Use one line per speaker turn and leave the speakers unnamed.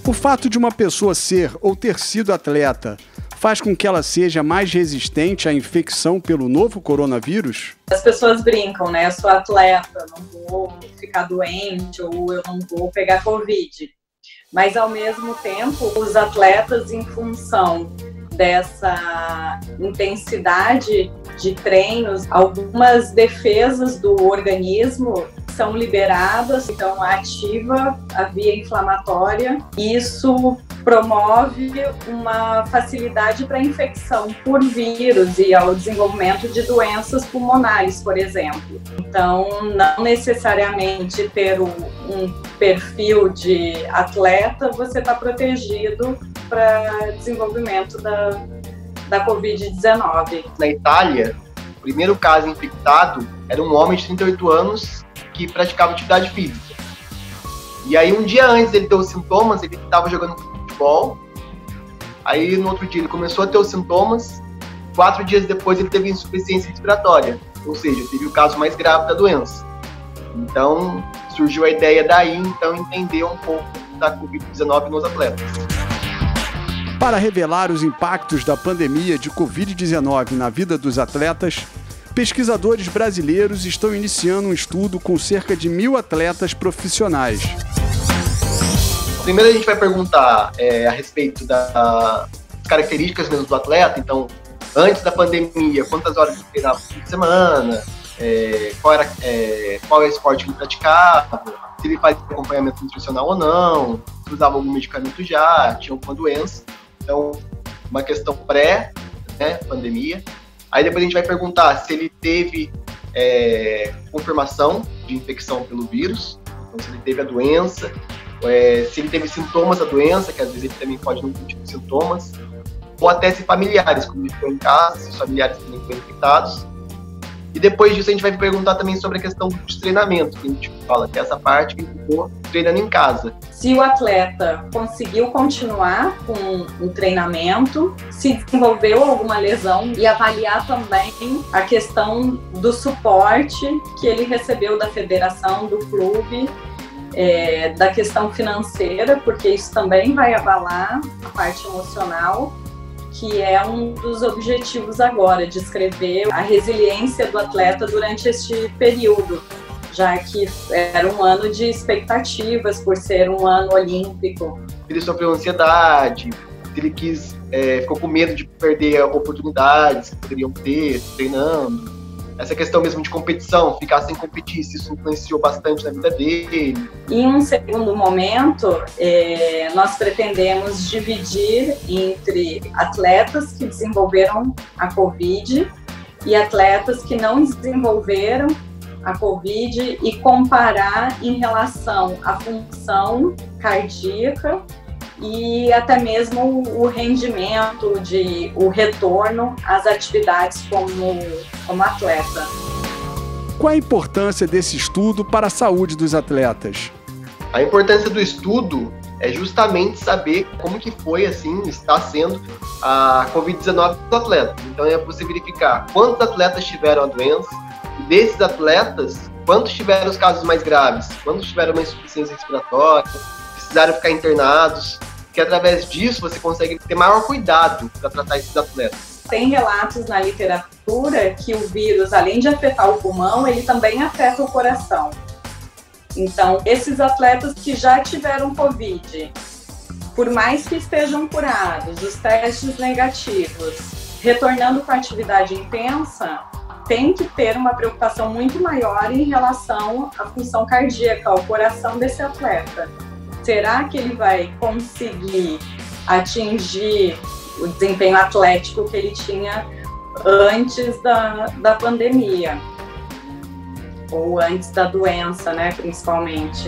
O fato de uma pessoa ser ou ter sido atleta faz com que ela seja mais resistente à infecção pelo novo coronavírus?
As pessoas brincam, né? Eu sou atleta, não vou ficar doente ou eu não vou pegar Covid. Mas, ao mesmo tempo, os atletas, em função dessa intensidade de treinos, algumas defesas do organismo são liberadas, então ativa a via inflamatória. Isso promove uma facilidade para a infecção por vírus e ao desenvolvimento de doenças pulmonares, por exemplo. Então, não necessariamente ter um perfil de atleta, você está protegido para desenvolvimento da Covid-19.
Na Itália, o primeiro caso infectado era um homem de 38 anos que praticava atividade física. E aí, um dia antes ele ter os sintomas, ele estava jogando futebol. Aí, no outro dia, ele começou a ter os sintomas. 4 dias depois, ele teve insuficiência respiratória. Ou seja, teve o caso mais grave da doença. Então, surgiu a ideia daí, então, entender um pouco da Covid-19 nos atletas.
Para revelar os impactos da pandemia de Covid-19 na vida dos atletas, pesquisadores brasileiros estão iniciando um estudo com cerca de 1.000 atletas profissionais.
Primeiro a gente vai perguntar a respeito das características mesmo do atleta. Então, antes da pandemia, quantas horas ele treinava por semana, qual é o esporte que ele praticava, se ele faz acompanhamento nutricional ou não, se usava algum medicamento já, tinha alguma doença. Então, uma questão pré-pandemia. Aí depois a gente vai perguntar se ele teve confirmação de infecção pelo vírus, então se ele teve a doença, se ele teve sintomas da doença, que às vezes ele também pode não ter tido sintomas, ou até se familiares, como ele ficou em casa, se os familiares também foram infectados. E depois disso a gente vai perguntar também sobre a questão dos treinamentos, que a gente fala, que é essa parte que ele ficou treinando em casa.
Se o atleta conseguiu continuar com o treinamento, se desenvolveu alguma lesão, e avaliar também a questão do suporte que ele recebeu da federação, do clube, da questão financeira, porque isso também vai abalar a parte emocional, que é um dos objetivos agora, descrever a resiliência do atleta durante este período, já que era um ano de expectativas por ser um ano olímpico.
Ele sofreu ansiedade, ele ficou com medo de perder oportunidades que poderiam ter treinando. Essa questão mesmo de competição, ficar sem competir, isso influenciou bastante na vida dele.
Em um segundo momento, nós pretendemos dividir entre atletas que desenvolveram a Covid e atletas que não desenvolveram a Covid e comparar em relação à função cardíaca e até mesmo o rendimento, o retorno às atividades como atleta.
Qual a importância desse estudo para a saúde dos atletas?
A importância do estudo é justamente saber como que foi, assim, está sendo a Covid-19 dos atletas. Então é você verificar quantos atletas tiveram a doença, e desses atletas, quantos tiveram os casos mais graves, quantos tiveram uma insuficiência respiratória, precisaram ficar internados, que através disso você consegue ter maior cuidado para tratar esses atletas.
Tem relatos na literatura que o vírus, além de afetar o pulmão, ele também afeta o coração. Então, esses atletas que já tiveram Covid, por mais que estejam curados, os testes negativos, retornando com a atividade intensa, tem que ter uma preocupação muito maior em relação à função cardíaca, ao coração desse atleta. Será que ele vai conseguir atingir o desempenho atlético que ele tinha antes da pandemia? Ou antes da doença, né, principalmente?